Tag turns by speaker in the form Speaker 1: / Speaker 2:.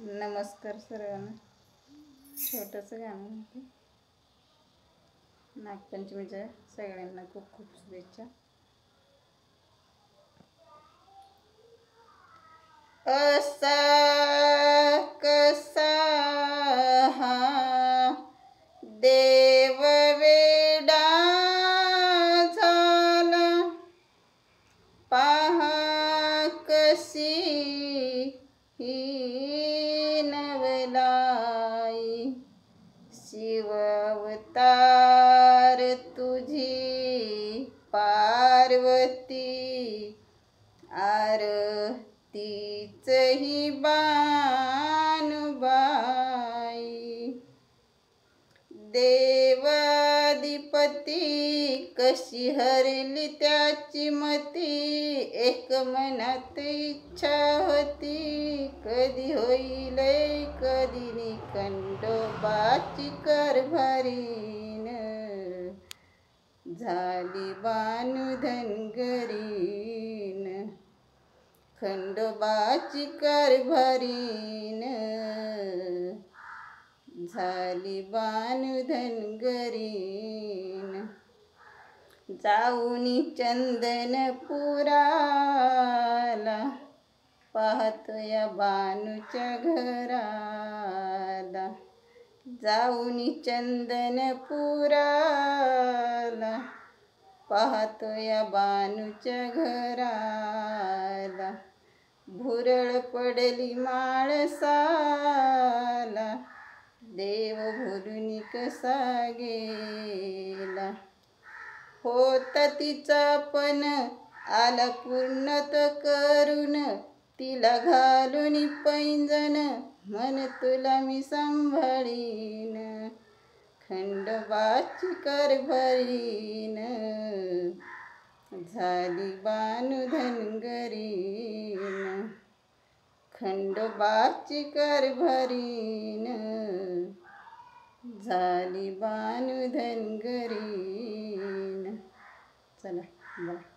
Speaker 1: नमस्कार सर्वांना. छोटंसं गाणं म्हणते. नागपंचमीच्या सगळ्यांना खूप खूप शुभेच्छा. असा कसा हा देव वेडा झाला, पहा कशी ही नवलाई, शिव अवतार तुझी पार्वती, आरतीच ही बानुबाई, देवाधिपती कशी हरली त्याची मती, एक मनात इच्छा होती कधी होईल कधी नि खंडोबाची कारभारीन, झाली बानू धनगरीन, खंडोबाची कारभारीन, झाली बानू धनगरीन. जाऊनी चंदनपुराला, पाहतो या बानूच्या घराला, जाऊनी चंदनपुराला, पाहतो या बानूच्या घराला, भुरळ पडली माळसाला, देव भुलून कसा गेला, होता तिचा पण आला पूर्ण तो करून, तिला घालून पैंजण मन तुला मी सांभाळीन, खंडोबाची कारभारीन, झाली बानू धनगरीन, खंडोबाची कारभारीन, झाली बानू धनगरीन. चला बघा.